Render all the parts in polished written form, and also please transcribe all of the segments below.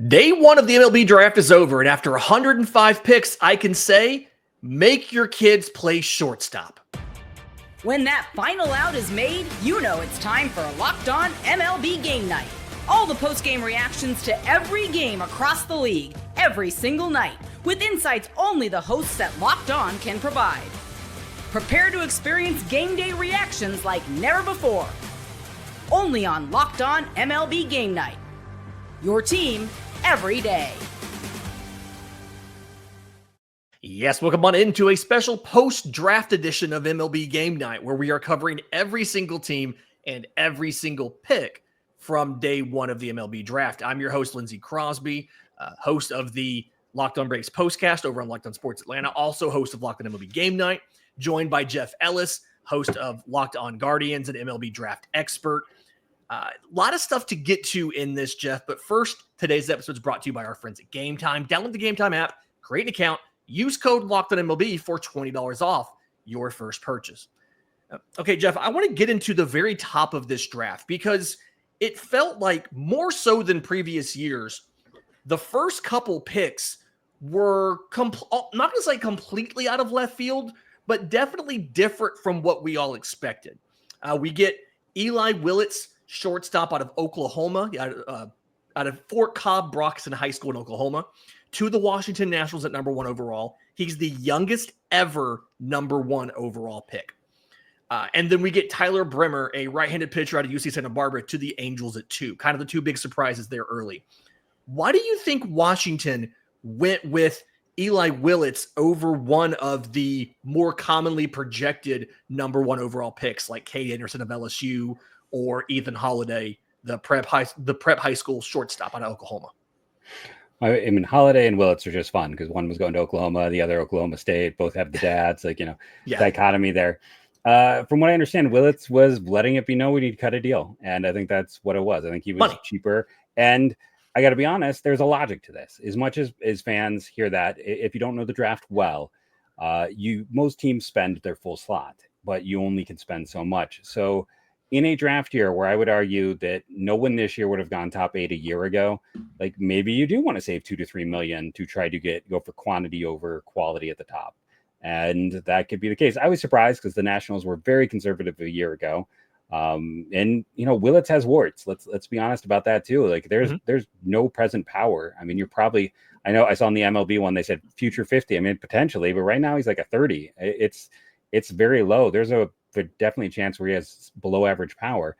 Day one of the MLB Draft is over, and after 105 picks, I can say, make your kids play shortstop. When that final out is made, you know it's time for Locked On MLB Game Night. All the post-game reactions to every game across the league, every single night, with insights only the hosts at Locked On can provide. Prepare to experience game day reactions like never before. Only on Locked On MLB Game Night. Your team every day. Yes, welcome on into a special post-draft edition of MLB Game Night, where we are covering every single team and every single pick from day one of the MLB Draft. I'm your host, Lindsay Crosby, host of the Locked On Braves postcast over on Locked On Sports Atlanta, also host of Locked On MLB Game Night, joined by Jeff Ellis, host of Locked On Guardians and MLB Draft expert. A lot of stuff to get to in this, Jeff, but first, today's episode is brought to you by our friends at Game Time. Download the Game Time app, create an account, use code LOCKEDONMLB for $20 off your first purchase. Okay, Jeff, I want to get into the very top of this draft because it felt like more so than previous years, the first couple picks were not going to say completely out of left field, but definitely different from what we all expected. We get Eli Willits, shortstop out of Oklahoma, out of Fort Cobb Broxton High School in Oklahoma, to the Washington Nationals at number 1 overall. He's the youngest ever number 1 overall pick. And then we get Tyler Bremer, a right-handed pitcher out of UC Santa Barbara, to the Angels at 2. Kind of the two big surprises there early. Why do you think Washington went with Eli Willits over one of the more commonly projected number 1 overall picks like Cade Anderson of LSU or Ethan Holiday, the prep high school shortstop out of Oklahoma? I mean, Holiday and Willits are just fun because one was going to Oklahoma, the other Oklahoma State. Both have the dads, dichotomy there. From what I understand, Willits was letting it be known we need to cut a deal, and I think that's what it was. I think he was cheaper, and I got to be honest, there's a logic to this. As much as fans hear that, if you don't know the draft well, most teams spend their full slot, but you only can spend so much. So in a draft year where I would argue that no one this year would have gone top 8 a year ago, like maybe you do want to save $2 to $3 million to try to go for quantity over quality at the top. And that could be the case. I was surprised because the Nationals were very conservative a year ago. And Willits has warts. Let's be honest about that too. Like there's no present power. I mean, I know I saw in the MLB one, they said future 50. I mean, potentially, but right now he's like a 30. It's very low. There's definitely a chance where he has below average power.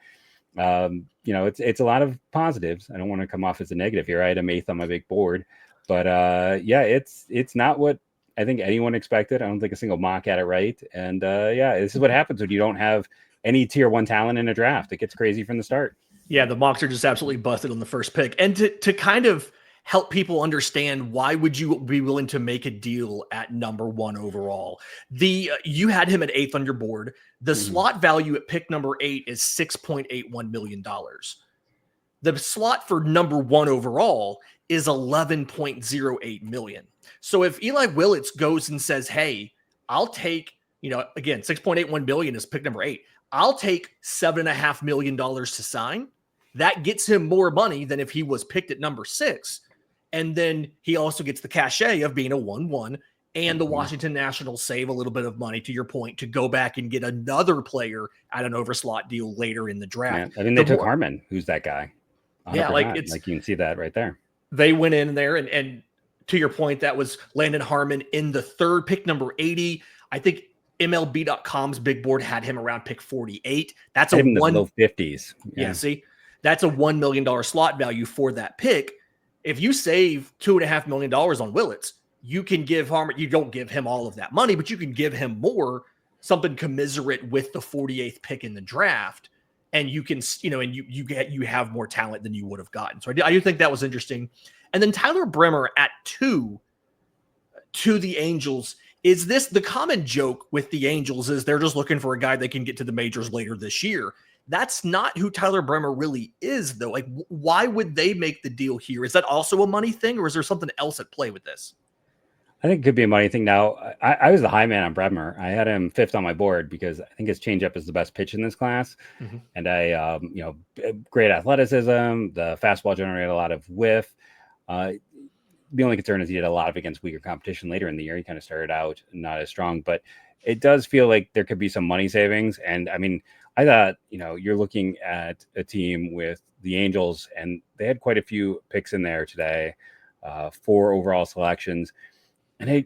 It's a lot of positives. I don't want to come off as a negative here. I had him 8th on my big board, but it's not what I think anyone expected. I don't think a single mock had it right. And this is what happens when you don't have any tier 1 talent in a draft. It gets crazy from the start. Yeah, the mocks are just absolutely busted on the first pick. And to kind of help people understand, why would you be willing to make a deal at number 1 overall? You had him at 8th on your board. The slot value at pick number 8 is $6.81 million. The slot for number 1 overall is $11.08 million. So if Eli Willits goes and says, hey, I'll take, again, $6.81 million is pick number 8. I'll take $7.5 million to sign. That gets him more money than if he was picked at number 6. And then he also gets the cachet of being a 1-1, and the Washington Nationals save a little bit of money, to your point, to go back and get another player at an overslot deal later in the draft. Yeah, I mean, they took Harmon, who's that guy. 100%. Yeah, like you can see that right there. They went in there, and to your point, that was Landon Harmon in the 3rd, pick number 80. I think MLB.com's big board had him around pick 48. That's in the low 50s. Yeah, see, that's a $1 million slot value for that pick. If you save $2.5 million on Willits, you can give Harmon, you don't give him all of that money, but you can give him more, something commensurate with the 48th pick in the draft. And you can, and you have more talent than you would have gotten. So I do think that was interesting. And then Tyler Bremer at 2 to the Angels. Is this the common joke with the Angels is they're just looking for a guy that can get to the majors later this year? That's not who Tyler Bremer really is, though. Like, why would they make the deal here? Is that also a money thing, or is there something else at play with this? I think it could be a money thing. Now, I was the high man on Bremer. I had him 5th on my board because I think his changeup is the best pitch in this class. And I, great athleticism. The fastball generated a lot of whiff. The only concern is he did a lot of against weaker competition later in the year. He kind of started out not as strong, but it does feel like there could be some money savings. And I mean, I thought, you're looking at a team with the Angels, and they had quite a few picks in there today, 4 overall selections. And I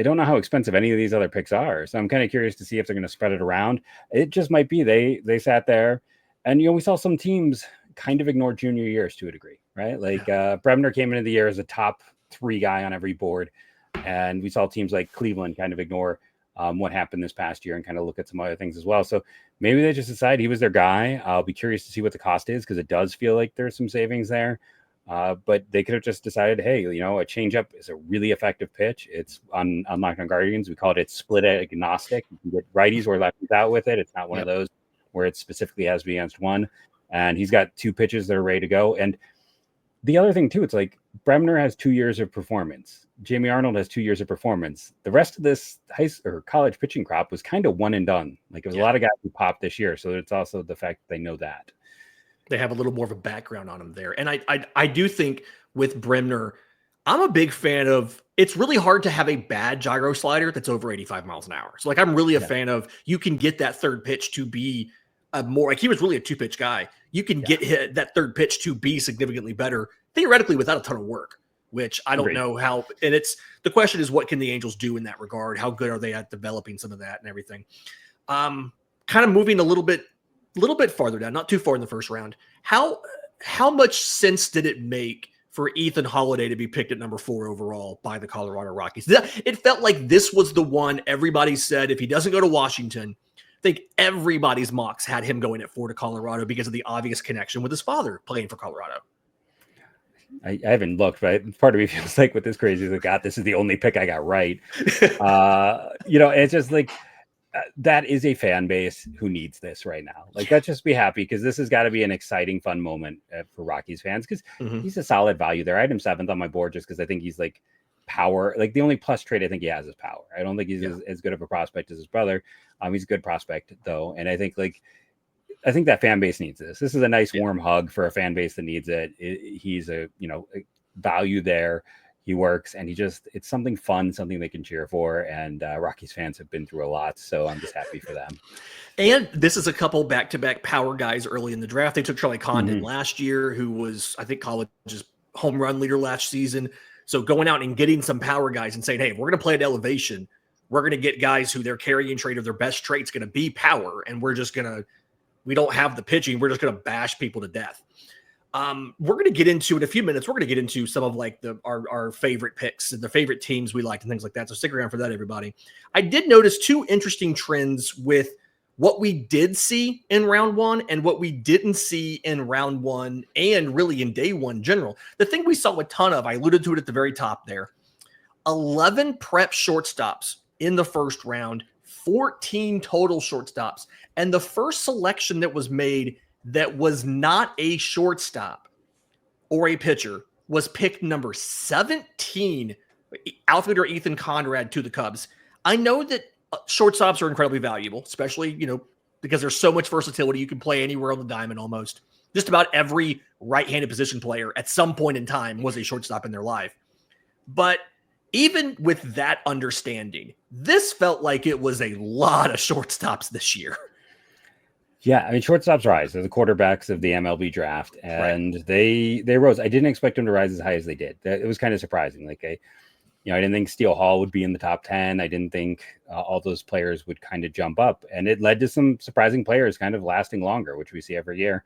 don't know how expensive any of these other picks are. So I'm kind of curious to see if they're going to spread it around. It just might be they sat there, and we saw some teams kind of ignore junior years to a degree, right? Like Bremner came into the year as a top 3 guy on every board, and we saw teams like Cleveland kind of ignore what happened this past year and kind of look at some other things as well. So maybe they just decide he was their guy. I'll be curious to see what the cost is, because it does feel like there's some savings there. But they could have just decided, hey, a changeup is a really effective pitch. It's on Locked On Guardians. We call it split agnostic. You can get righties or lefties out with it. It's not one of those where it specifically has to be against one. And he's got 2 pitches that are ready to go. And the other thing too, it's like Bremner has 2 years of performance. Jamie Arnold has 2 years of performance. The rest of this college pitching crop was kind of one and done. Like, it was a lot of guys who popped this year. So it's also the fact that they know that. They have a little more of a background on him there. And I do think with Bremner, I'm a big fan of, it's really hard to have a bad gyro slider that's over 85 miles an hour. So like, I'm really a fan of, you can get that third pitch to be more like, he was really a 2-pitch guy. You can get that third pitch to be significantly better, theoretically, without a ton of work, which I don't know how. And the question is, what can the Angels do in that regard? How good are they at developing some of that and everything? Kind of moving a little bit farther down, not too far in the first round. How much sense did it make for Ethan Holiday to be picked at number 4 overall by the Colorado Rockies? It felt like this was the one everybody said, if he doesn't go to Washington, I think everybody's mocks had him going at 4 to Colorado because of the obvious connection with his father playing for Colorado. I haven't looked, but part of me feels like with this crazy, like, God, this is the only pick I got right. It's just like, that is a fan base who needs this right now. Like, let's just be happy, because this has got to be an exciting, fun moment for Rockies fans, because he's a solid value there. I had him 7th on my board just because I think he's like power. Like, the only plus trait I think he has is power. I don't think he's as good of a prospect as his brother. He's a good prospect though. And I think that fan base needs this. This is a nice warm hug for a fan base that needs it. He's a value there. He works, and it's something fun, something they can cheer for. And Rockies fans have been through a lot, so I'm just happy for them. And this is a couple back-to-back power guys early in the draft. They took Charlie Condon last year, who was, I think, college's home run leader last season. So going out and getting some power guys and saying, hey, we're going to play at elevation. We're going to get guys who their carrying trait of their best trait's going to be power, and we don't have the pitching. We're just going to bash people to death. We're going to get into, in a few minutes, we're going to get into some of like our favorite picks and the favorite teams we liked and things like that. So stick around for that, everybody. I did notice 2 interesting trends with what we did see in round 1 and what we didn't see in round 1 and really in day 1 in general. The thing we saw a ton of, I alluded to it at the very top there, 11 prep shortstops in the first round, 14 total shortstops. And the first selection that was made that was not a shortstop or a pitcher was pick number 17, outfielder Ethan Conrad to the Cubs. I know that shortstops are incredibly valuable, especially, because there's so much versatility. You can play anywhere on the diamond almost. Just about every right-handed position player at some point in time was a shortstop in their life. But even with that understanding, this felt like it was a lot of shortstops this year. Yeah, I mean, shortstops rise. They're the quarterbacks of the MLB draft, and they rose. I didn't expect them to rise as high as they did. It was kind of surprising. Like, I didn't think Steele Hall would be in the top 10. I didn't think all those players would kind of jump up, and it led to some surprising players kind of lasting longer, which we see every year.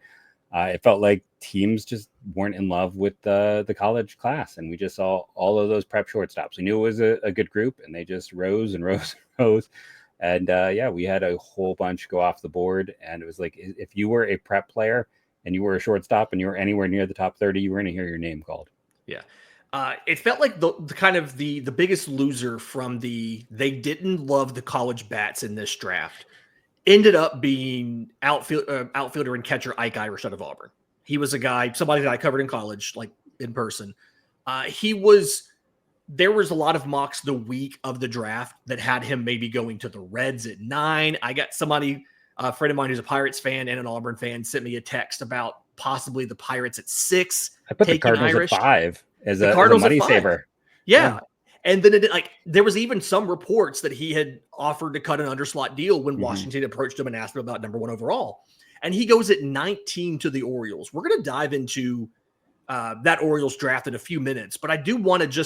It felt like teams just weren't in love with the college class, and we just saw all of those prep shortstops. We knew it was a good group, and they just rose and rose and rose. And we had a whole bunch go off the board, and it was like, if you were a prep player and you were a shortstop and you were anywhere near the top 30, you were going to hear your name called. Yeah. It felt like the biggest loser from they didn't love the college bats in this draft ended up being outfielder and catcher Ike Irish out of Auburn. He was somebody that I covered in college, like in person. There was a lot of mocks the week of the draft that had him maybe going to the Reds at 9. I got a friend of mine who's a Pirates fan and an Auburn fan, sent me a text about possibly the Pirates at 6. I put the Cardinals Irish at 5. as the a Cardinals money at 5. saver. Yeah. And then there was even some reports that he had offered to cut an underslot deal when Washington approached him and asked him about number 1 overall. And he goes at 19 to the Orioles. We're going to dive into that Orioles draft in a few minutes, but I do want to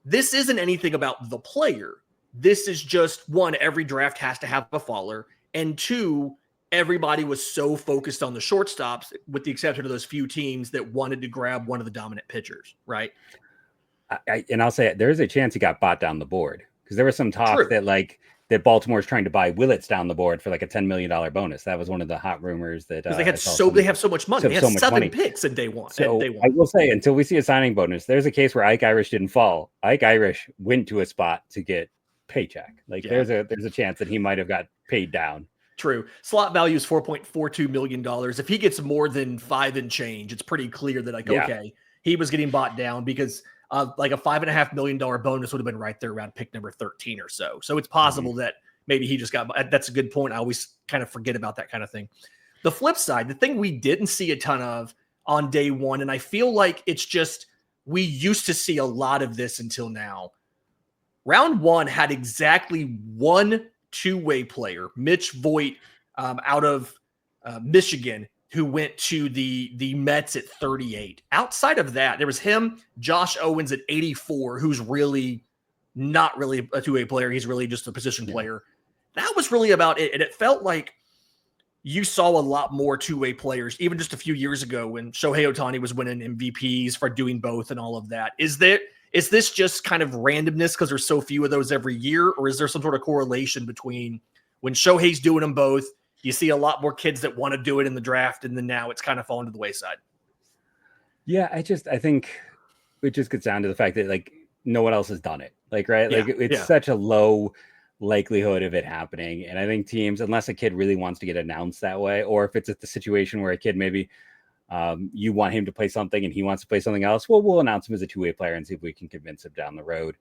this isn't anything about the player. This is just, 1, every draft has to have a faller, and 2, everybody was so focused on the shortstops, with the exception of those few teams that wanted to grab one of the dominant pitchers, right? And I'll say it, there's a chance he got bought down the board, because there was some talk that Baltimore's trying to buy Willits down the board for like a $10 million bonus. That was one of the hot rumors that they have so much money. They had 7 picks in day one. So I will say, until we see a signing bonus, there's a case where Ike Irish didn't fall. Ike Irish went to a spot to get paycheck. There's a chance that he might have got paid down. True. Slot value is $4.42 million. If he gets more than 5 and change, it's pretty clear that okay, he was getting bought down, because like a $5.5 million bonus would have been right there around pick number 13 or so. So it's possible that maybe he just got, that's a good point. I always kind of forget about that kind of thing. The flip side, the thing we didn't see a ton of on day 1, and I feel like it's just, we used to see a lot of this until now. Round 1 had exactly 1 two-way player, Mitch Voigt out of Michigan, who went to the Mets at 38. Outside of that, there was him, Josh Owens at 84, who's really not really a two-way player. He's really just a position player. That was really about it. And it felt like you saw a lot more two-way players, even just a few years ago when Shohei Ohtani was winning MVPs for doing both and all of that. Is this just kind of randomness because there's so few of those every year, or is there some sort of correlation between when Shohei's doing them both, you see a lot more kids that want to do it in the draft, and then now it's kind of fallen to the wayside? Yeah, I think it just gets down to the fact that like no one else has done it. It's such a low likelihood of it happening. And I think teams, unless a kid really wants to get announced that way, or if it's at the situation where a kid maybe you want him to play something and he wants to play something else, well, we'll announce him as a two-way player and see if we can convince him down the road.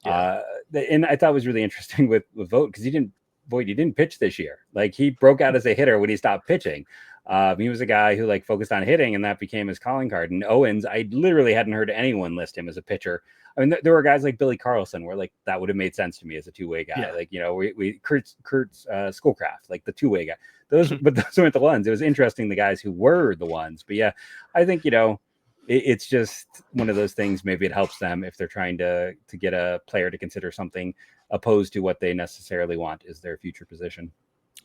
And I thought it was really interesting with Vogt, because he didn't pitch this year. Like, he broke out as a hitter when he stopped pitching. He was a guy who like focused on hitting, and that became his calling card. And Owens, I literally hadn't heard anyone list him as a pitcher. I mean, there were guys like Billy Carlson where like that would have made sense to me as a two-way guy. Like, we Kurt Schoolcraft, like the two-way guy. But those weren't the ones. It was interesting, the guys who were the ones. But yeah, I think it's just one of those things. Maybe it helps them if they're trying to get a player to consider something opposed to what they necessarily want is their future position.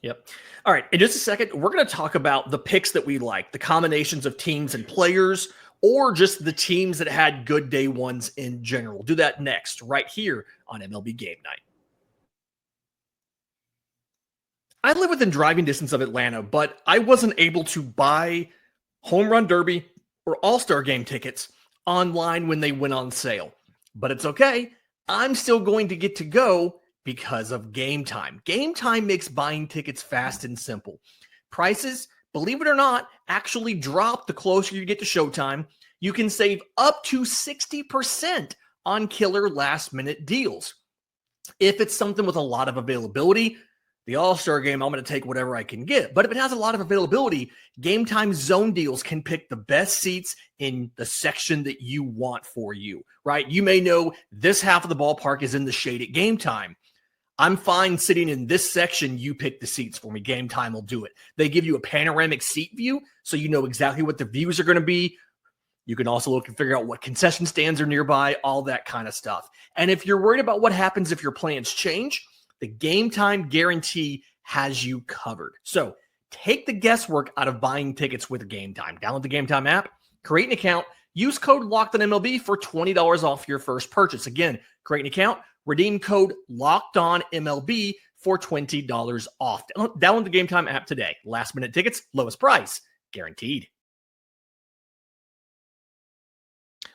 Yep. All right. In just a second, we're going to talk about the picks that we like, the combinations of teams and players, or just the teams that had good day ones in general. We'll do that next, right here on MLB Game Night. I live within driving distance of Atlanta, but I wasn't able to buy Home Run Derby or All-Star Game tickets online when they went on sale. But it's okay. I'm still going to get to go because of Game Time. Game Time makes buying tickets fast and simple. Prices, believe it or not, actually drop the closer you get to showtime. You can save up to 60% on killer last-minute deals. If it's something with a lot of availability, the All-Star Game, I'm going to take whatever I can get. But if it has a lot of availability, Game Time Zone Deals can pick the best seats in the section that you want for you, right? You may know this half of the ballpark is in the shade at Game Time. I'm fine sitting in this section. You pick the seats for me. Game Time will do it. They give you a panoramic seat view, so you know exactly what the views are going to be. You can also look and figure out what concession stands are nearby, all that kind of stuff. And if you're worried about what happens if your plans change, the Game Time guarantee has you covered. So take the guesswork out of buying tickets with Game Time. Download the Game Time app, create an account, use code LOCKEDONMLB for $20 off your first purchase. Again, create an account, redeem code LOCKEDONMLB for $20 off. Download the Game Time app today. Last minute tickets, lowest price, guaranteed.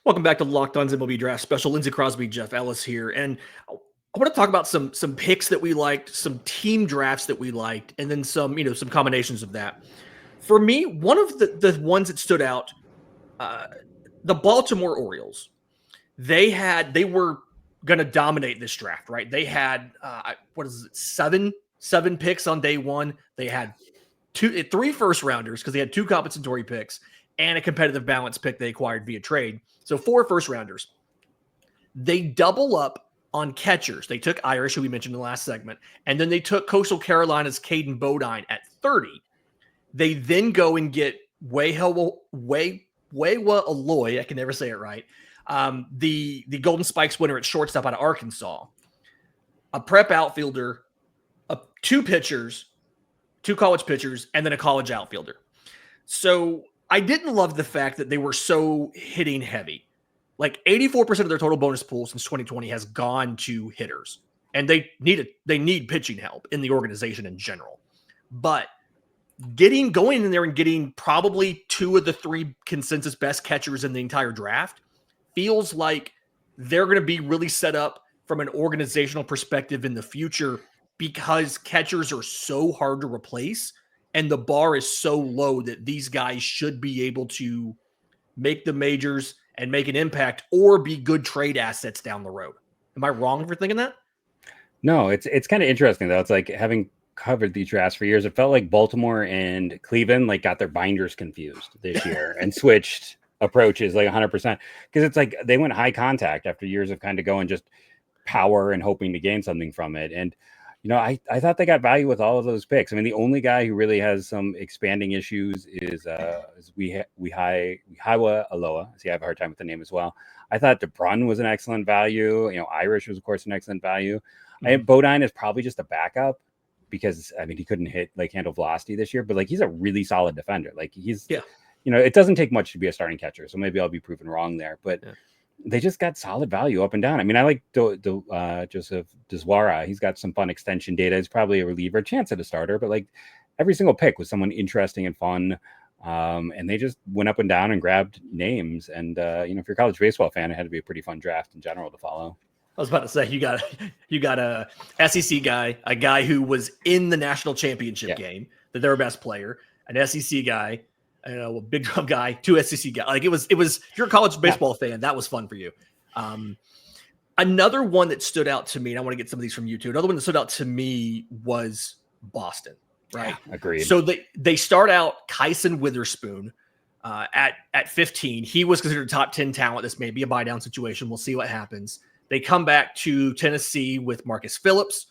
Welcome back to Locked On's MLB Draft Special. Lindsay Crosby, Jeff Ellis here. And I want to talk about some picks that we liked, some team drafts that we liked, and then some combinations of that. For me, one of the ones that stood out, the Baltimore Orioles. They were going to dominate this draft, right? They had seven picks on day one. They had three first rounders because they had two compensatory picks, and a competitive balance pick they acquired via trade. So 4 first-rounders. They double up on catchers. They took Irish, who we mentioned in the last segment, and then they took Coastal Carolina's Caden Bodine at 30. They then go and get Wewa Aloy, I can never say it right, the Golden Spikes winner at shortstop out of Arkansas, a prep outfielder, 2 pitchers, 2 college pitchers, and then a college outfielder. So I didn't love the fact that they were so hitting heavy. Like 84% of their total bonus pool since 2020 has gone to hitters, and they need pitching help in the organization in general. But going in there and getting probably 2 of the 3 consensus best catchers in the entire draft feels like they're going to be really set up from an organizational perspective in the future, because catchers are so hard to replace and the bar is so low that these guys should be able to make the majors and make an impact or be good trade assets down the road. Am I wrong for thinking that? No, it's kind of interesting though. It's like, having covered these drafts for years, it felt like Baltimore and Cleveland like got their binders confused this year and switched approaches like 100%, because it's like they went high contact after years of kind of going just power and hoping to gain something from it. And I thought they got value with all of those picks. I mean, the only guy who really has some expanding issues is Wihawa Aloha. See, I have a hard time with the name as well. I thought DeBrun was an excellent value. Irish was, of course, an excellent value. Mm-hmm. Bodine is probably just a backup because, I mean, he couldn't handle velocity this year, but like, he's a really solid defender. Like, it doesn't take much to be a starting catcher. So maybe I'll be proven wrong there, but they just got solid value up and down. I mean, I like Joseph Deswara. He's got some fun extension data. He's probably a reliever, chance at a starter, but like every single pick was someone interesting and fun. And they just went up and down and grabbed names. And, if you're a college baseball fan, it had to be a pretty fun draft in general to follow. I was about to say, you got a SEC guy, a guy who was in the national championship game, that they're best player, an SEC guy, a big drum guy, 2 SEC guys. Like it was, if you're a college baseball fan, that was fun for you. Another one that stood out to me, and I want to get some of these from you too. Another one that stood out to me was Boston, right? Yeah, agreed. So they start out Kyson Witherspoon at 15. He was considered a top 10 talent. This may be a buy down situation. We'll see what happens. They come back to Tennessee with Marcus Phillips.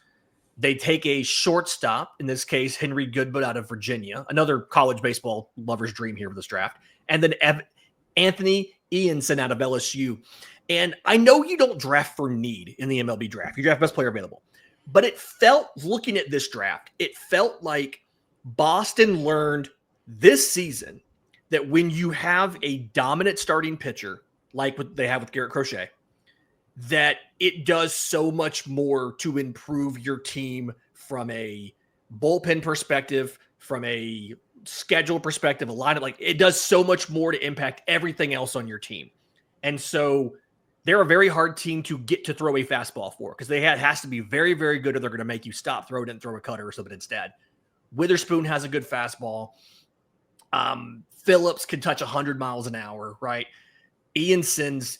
They take a shortstop, in this case, Henry Goodwood out of Virginia, another college baseball lover's dream here with this draft. And then Anthony Ianson out of LSU. And I know you don't draft for need in the MLB draft. You draft best player available. But it felt, looking at this draft, it felt like Boston learned this season that when you have a dominant starting pitcher, like what they have with Garrett Crochet, that it does so much more to improve your team from a bullpen perspective, from a schedule perspective, a lineup. Like, it does so much more to impact everything else on your team. And so they're a very hard team to get to throw a fastball for, because has to be very, very good, or they're going to make you stop, throw it, and throw a cutter or something instead. Witherspoon has a good fastball. Phillips can touch 100 miles an hour, right? Ianson's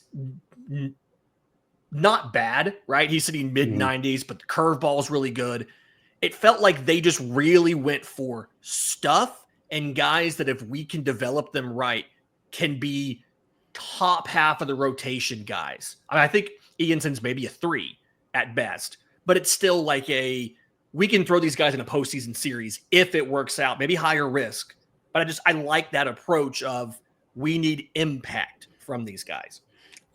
not bad, right? He's sitting mid-90s, but the curveball is really good. It felt like they just really went for stuff and guys that, if we can develop them right, can be top half of the rotation guys. I mean, I think Ianson's maybe a 3 at best, but it's still like we can throw these guys in a postseason series if it works out, maybe higher risk. But I like that approach of, we need impact from these guys.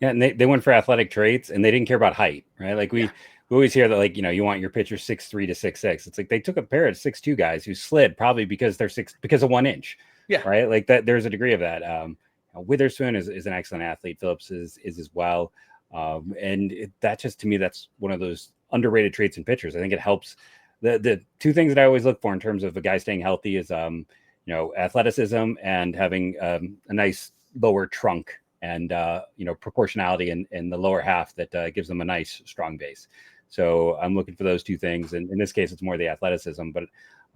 Yeah, and they went for athletic traits, and they didn't care about height, right? Like we always hear that, like, you want your pitcher 6'3" to 6'6". It's like they took a pair of 6'2" guys who slid probably because because of 1 inch. Yeah. Right. Like that. There's a degree of that. Witherspoon is an excellent athlete. Phillips is as well. That just, to me, that's one of those underrated traits in pitchers. I think it helps. The 2 things that I always look for in terms of a guy staying healthy is, athleticism and having a nice lower trunk, and proportionality in the lower half that gives them a nice strong base. So I'm looking for those 2 things, and in this case it's more the athleticism. But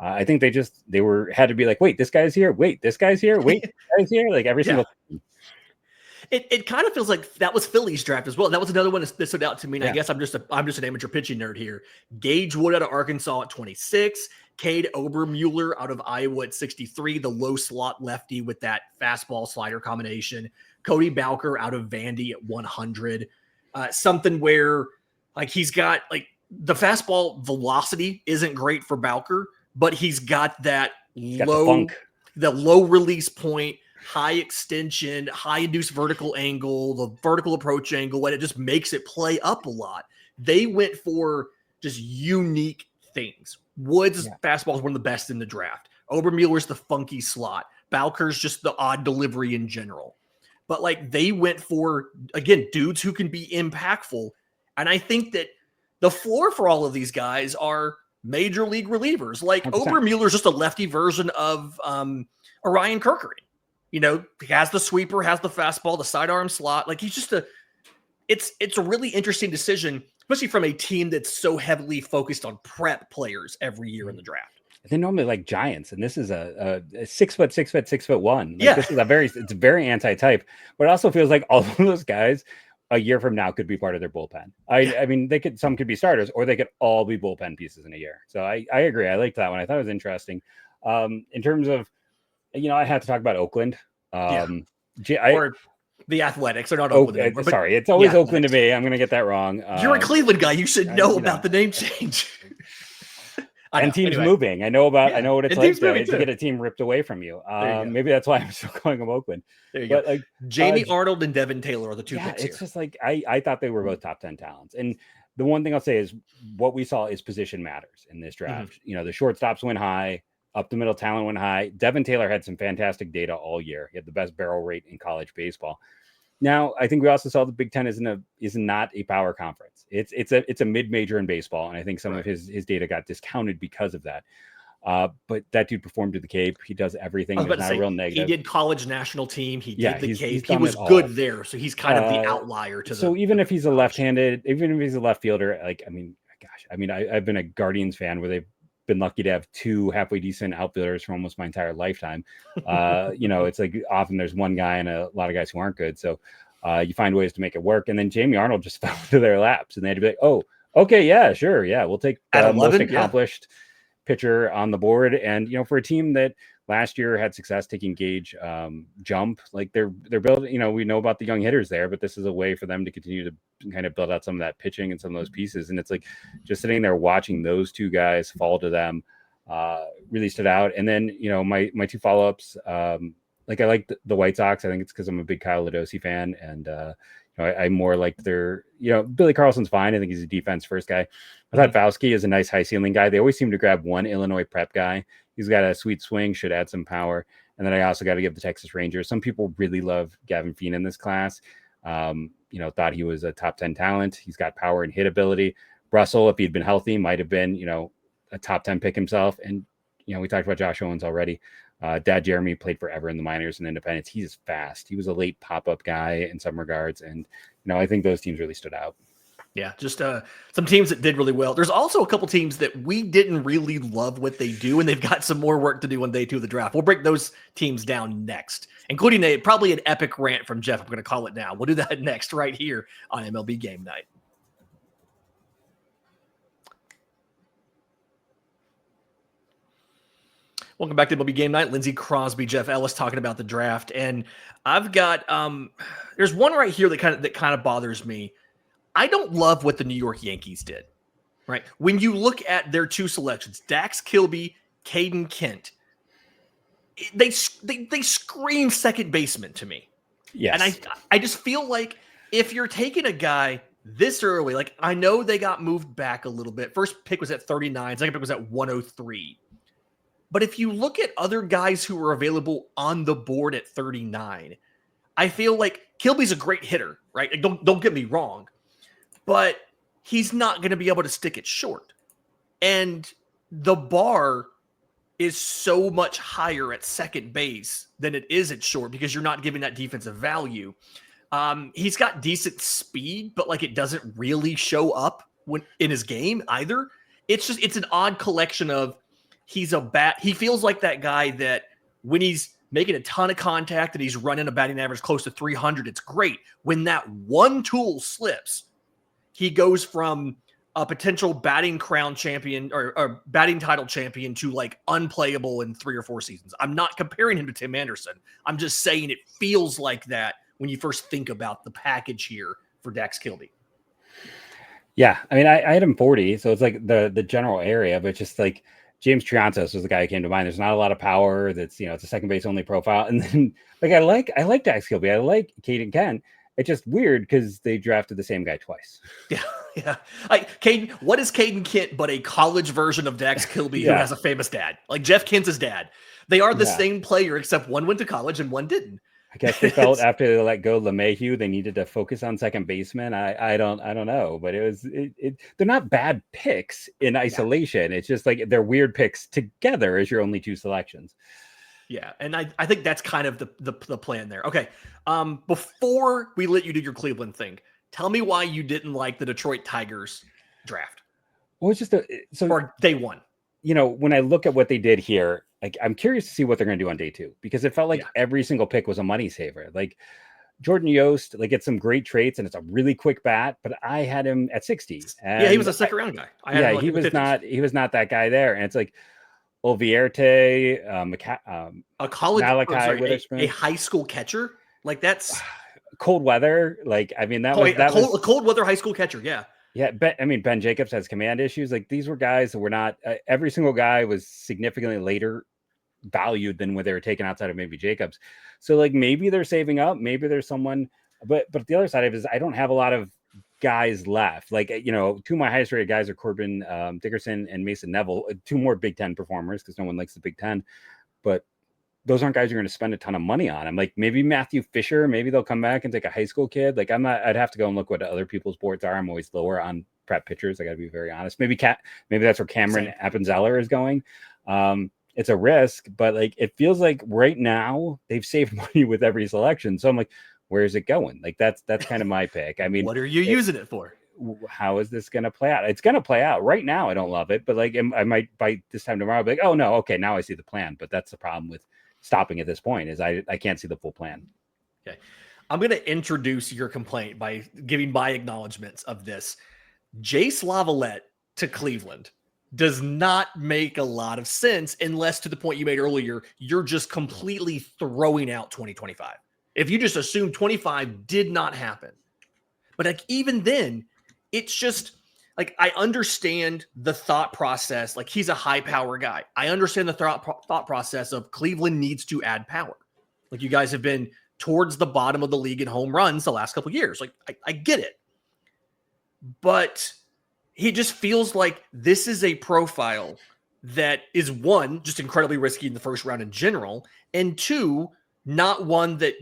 I think they had to be like, wait, this guy's here, wait, this guy's here, wait, this guy's here, like every single thing. It kind of feels like that was Philly's draft as well. That was another one that stood out to me. And I guess I'm just an amateur pitching nerd here. Gage Wood out of Arkansas at 26, Cade Obermueller out of Iowa at 63, the low slot lefty with that fastball slider combination. Cody Bowker out of Vandy at 100. Something where like he's got like the fastball velocity isn't great for Bowker, but he's got that the low release point, high extension, high induced vertical angle, the vertical approach angle, and it just makes it play up a lot. They went for just unique things. Woods' fastball is one of the best in the draft. Obermueller's the funky slot. Bowker's just the odd delivery in general. But like they went for, again, dudes who can be impactful. And I think that the floor for all of these guys are major league relievers. Like 100%. Obermueller's just a lefty version of Orion Kerkering. You know, he has the sweeper, has the fastball, the sidearm slot. Like he's just it's a really interesting decision, especially from a team that's so heavily focused on prep players every year in the draft. They normally like giants, and this is a 6 foot, 6'1". Like, this is it's very anti-type, but it also feels like all of those guys a year from now could be part of their bullpen. I mean, some could be starters, or they could all be bullpen pieces in a year. So I agree. I liked that one. I thought it was interesting. In terms of, I had to talk about Oakland. Or the Athletics. They're not Oakland anymore. Sorry, it's always Oakland to me. I'm going to get that wrong. You're a Cleveland guy. You should know about the name change. And teams moving. I know what it's like to get a team ripped away from you. Maybe that's why I'm still calling them Oakland. There you go. Like Jamie Arnold and Devin Taylor are the two picks it's just like I thought they were both top 10 talents. And the one thing I'll say is what we saw is position matters in this draft. The shortstops went high, up the middle talent went high. Devin Taylor had some fantastic data all year. He had the best barrel rate in college baseball. Now, I think we also saw the Big Ten is not a power conference. It's a mid-major in baseball, and I think some of his data got discounted because of that. But that dude performed to the Cape. He does everything. He's not real negative. He did college national team. He did the Cape. He was good there, so he's kind of the outlier to. So even if he's a left-handed, even if he's a left fielder, I've been a Guardians fan where they've been lucky to have two halfway decent outfielders for almost my entire lifetime. It's like often there's one guy and a lot of guys who aren't good. So you find ways to make it work. And then Jamie Arnold just fell into their laps, and they had to be like, oh, okay, yeah, sure. Yeah. We'll take the most accomplished pitcher on the board. And, for a team that last year had success taking Gage jump, like they're building, we know about the young hitters there, but this is a way for them to continue to kind of build out some of that pitching and some of those pieces. And it's like just sitting there watching those two guys fall to them really stood out. And then, my two follow-ups, I like the White Sox. I think it's because I'm a big Kyle Ladosi fan. And, I more like their, Billy Carlson's fine. I think he's a defense first guy. I thought Fauske is a nice high ceiling guy. They always seem to grab one Illinois prep guy. He's got a sweet swing, should add some power. And then I also got to give the Texas Rangers. Some people really love Gavin Feene in this class. Thought he was a top 10 talent. He's got power and hit ability. Russell, if he'd been healthy, might have been, a top 10 pick himself. And, we talked about Josh Owens already. Dad Jeremy played forever in the minors and independents. He's fast. He was a late pop-up guy in some regards. And, I think those teams really stood out. Yeah, just some teams that did really well. There's also a couple teams that we didn't really love what they do, and they've got some more work to do on day 2 of the draft. We'll break those teams down next, including probably an epic rant from Jeff. I'm going to call it now. We'll do that next right here on MLB Game Night. Welcome back to MLB Game Night. Lindsay Crosby, Jeff Ellis talking about the draft. And I've got there's one right here that kind of bothers me. I don't love what the New York Yankees did. Right? When you look at their 2 selections, Dax Kilby, Caden Kent, they scream second baseman to me. Yes. And I just feel like if you're taking a guy this early, like I know they got moved back a little bit. First pick was at 39, second pick was at 103. But if you look at other guys who were available on the board at 39, I feel like Kilby's a great hitter, right? Like, don't get me wrong, but he's not going to be able to stick it short. And the bar is so much higher at second base than it is at short because you're not giving that defensive value. He's got decent speed, but like it doesn't really show up in his game either. It's an odd collection of he feels like that guy that when he's making a ton of contact and he's running a batting average close to 300, it's great. When that one tool slips, he goes from a potential batting crown champion or batting title champion to like unplayable in 3 or 4 seasons. I'm not comparing him to Tim Anderson. I'm just saying it feels like that when you first think about the package here for Dax Kilby. Yeah, I mean, I had him 40, so it's like the general area, but just like James Triantos was the guy who came to mind. There's not a lot of power. That's, you know, it's a second base only profile. And then like I like Dax Kilby. I like Caden Kent. It's just weird because they drafted the same guy twice. Yeah. Like Caden, what is Caden Kent but a college version of Dax Kilby who has a famous dad? Like Jeff Kent's his dad. They are the same player, except one went to college and one didn't. I guess they felt after they let go LeMahieu, they needed to focus on second baseman. I don't know, but they're not bad picks in isolation. Yeah. It's just like they're weird picks together as your only 2 selections. Yeah, and I think that's kind of the plan there. Okay, before we let you do your Cleveland thing, tell me why you didn't like the Detroit Tigers draft. Well, it's just or day one. You know, when I look at what they did here, like I'm curious to see what they're going to do on day 2, because it felt like every single pick was a money saver. Like Jordan Yost, like it's some great traits and it's a really quick bat, but I had him at 60. And he was a second round guy. He was not that guy there. And it's like Olvierte, a college, Malachi a high school catcher. Like that's cold weather. Like, I mean, was a cold weather high school catcher. Yeah. Yeah, Ben Jacobs has command issues. Like these were guys that were not. Every single guy was significantly later valued than when they were taken outside of maybe Jacobs. So like maybe they're saving up. Maybe there's someone. But the other side of it is I don't have a lot of guys left. Like, you know, 2 of my highest rated guys are Corbin Dickerson and Mason Neville. 2 more Big Ten performers because no one likes the Big Ten. But those aren't guys you're going to spend a ton of money on. I'm like, maybe Matthew Fisher, maybe they'll come back and take a high school kid. Like I'd have to go and look what other people's boards are. I'm always lower on prep pitchers. I got to be very honest. Maybe that's where Cameron Appenzeller is going. It's a risk, but like, it feels like right now they've saved money with every selection. So I'm like, where's it going? Like that's kind of my pick. I mean, what are you using it for? How is this going to play out? It's going to play out right now. I don't love it, but like, I might by this time tomorrow, be like, oh no, okay, now I see the plan. But that's the problem with stopping at this point is I can't see the full plan. Okay. I'm going to introduce your complaint by giving my acknowledgments of this. Jace Lavalette to Cleveland does not make a lot of sense unless, to the point you made earlier, you're just completely throwing out 2025. If you just assume 25 did not happen. But like even then, it's just like I understand the thought process. Like he's a high power guy. I understand the thought process of Cleveland needs to add power. Like you guys have been towards the bottom of the league in home runs the last couple of years. Like I get it. But he just feels like this is a profile that is, 1, just incredibly risky in the first round in general, and 2, not one that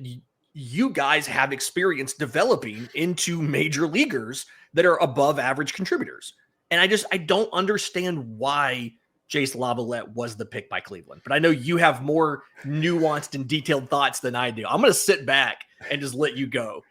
you guys have experience developing into major leaguers that are above average contributors. And I don't understand why Jace Lavalette was the pick by Cleveland, but I know you have more nuanced and detailed thoughts than I do. I'm going to sit back and just let you go.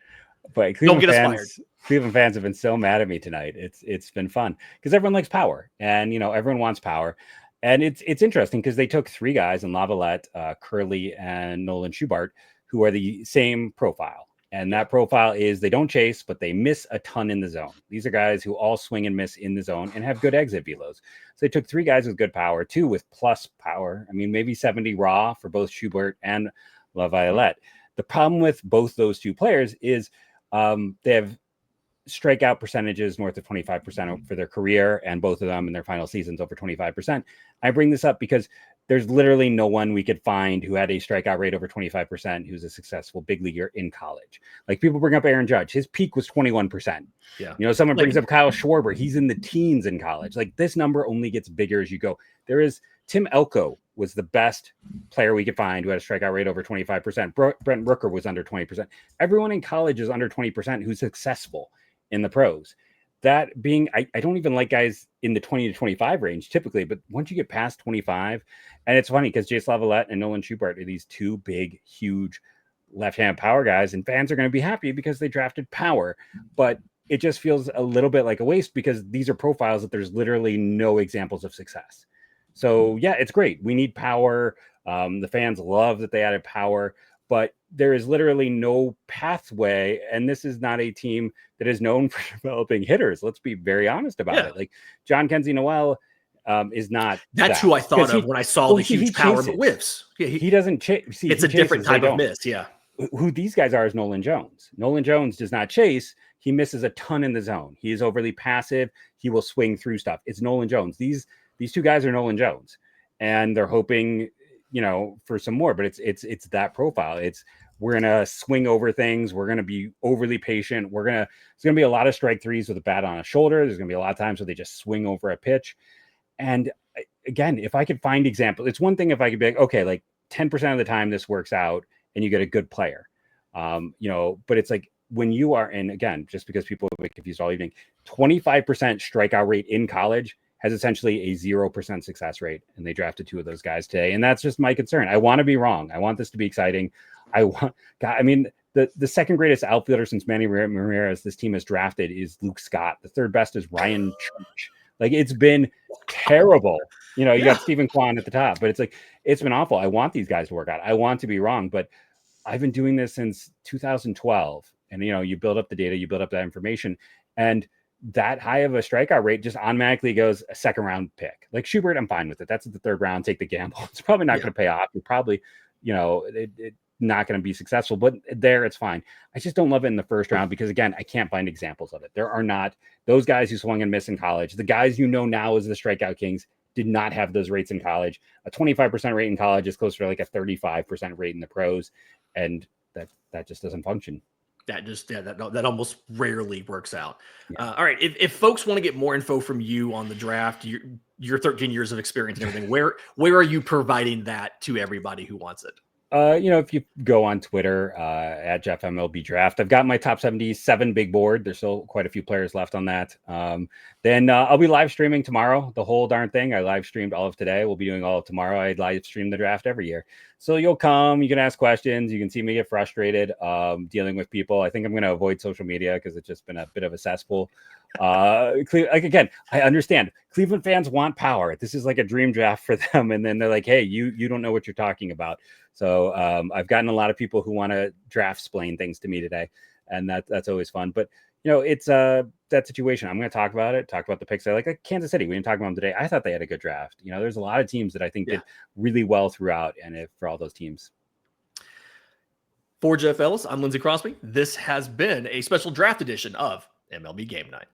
But Cleveland fans have been so mad at me tonight. It's been fun because everyone likes power, and you know everyone wants power, and it's interesting because they took 3 guys in Lavalette, Curley, and Nolan Schubart, who are the same profile, and that profile is they don't chase, but they miss a ton in the zone. These are guys who all swing and miss in the zone and have good exit velos. So they took 3 guys with good power, 2 with plus power. I mean, maybe 70 raw for both Schubart and Lavalette. The problem with both those 2 players is they have strikeout percentages north of 25% for their career, and both of them in their final seasons over 25%. I bring this up because there's literally no one we could find who had a strikeout rate over 25% who's a successful big leaguer in college. Like people bring up Aaron Judge, his peak was 21%. Yeah. You know, someone brings up Kyle Schwarber, he's in the teens in college. Like this number only gets bigger as you go. There is Tim Elko was the best player we could find who had a strikeout rate over 25%. Brent Rooker was under 20%. Everyone in college is under 20% who's successful in the pros. That being, I don't even like guys in the 20 to 25 range typically, but once you get past 25, and it's funny because Jace Lavalette and Nolan Schubart are these 2 big, huge left-hand power guys, and fans are going to be happy because they drafted power, but it just feels a little bit like a waste because these are profiles that there's literally no examples of success. So yeah, it's great. We need power. The fans love that they added power, but there is literally no pathway. And this is not a team that is known for developing hitters. Let's be very honest about it. Like John Kenzie Noel is not. That's who I thought of when I saw the huge power but whiffs. Yeah, he doesn't chase. It's a different type of miss. Yeah. Who these guys are is Nolan Jones. Nolan Jones does not chase. He misses a ton in the zone. He is overly passive. He will swing through stuff. It's Nolan Jones. These two guys are Nolan Jones, and they're hoping, for some more. But it's that profile. We're gonna swing over things. We're gonna be overly patient. There's gonna be a lot of strike threes with a bat on a shoulder. There's gonna be a lot of times where they just swing over a pitch. And again, if I could find examples, it's one thing if I could be like, okay, like 10% of the time this works out and you get a good player, but it's like when you are, and again, just because people have been confused all evening, 25% strikeout rate in college has essentially a 0% success rate. And they drafted 2 of those guys today. And that's just my concern. I want to be wrong. I want this to be exciting. The second greatest outfielder since Manny Ramirez this team has drafted is Luke Scott. The third best is Ryan Church. Like, it's been terrible. You got Stephen Kwan at the top, but it's been awful. I want these guys to work out. I want to be wrong, but I've been doing this since 2012. And, you build up the data, you build up that information, and that high of a strikeout rate just automatically goes a second round pick. Like Schubert, I'm fine with it. That's at the third round. Take the gamble. It's probably not going to pay off. You're probably, not going to be successful, but there it's fine. I just don't love it in the first round because, again, I can't find examples of it. There are not those guys who swung and missed in college. The guys now as the strikeout kings did not have those rates in college. A 25% rate in college is closer to like a 35% rate in the pros, and that just doesn't function. That almost rarely works out. Yeah. All right. If folks want to get more info from you on the draft, your 13 years of experience and everything, where are you providing that to everybody who wants it? If you go on Twitter at Jeff MLB Draft, I've got my top 77 big board. There's still quite a few players left on that. Then I'll be live streaming tomorrow, the whole darn thing. I live streamed all of today. We'll be doing all of tomorrow. I live stream the draft every year. So you'll come, you can ask questions. You can see me get frustrated dealing with people. I think I'm going to avoid social media because it's just been a bit of a cesspool. Again, I understand Cleveland fans want power. This is like a dream draft for them. And then they're like, hey, you don't know what you're talking about. So I've gotten a lot of people who want to draft-splain things to me today. And that's always fun. But, it's that situation. I'm going to talk about the picks. I like Kansas City. We didn't talk about them today. I thought they had a good draft. There's a lot of teams that I think did really well throughout. And for all those teams. For Jeff Ellis, I'm Lindsay Crosby. This has been a special draft edition of MLB Game Night.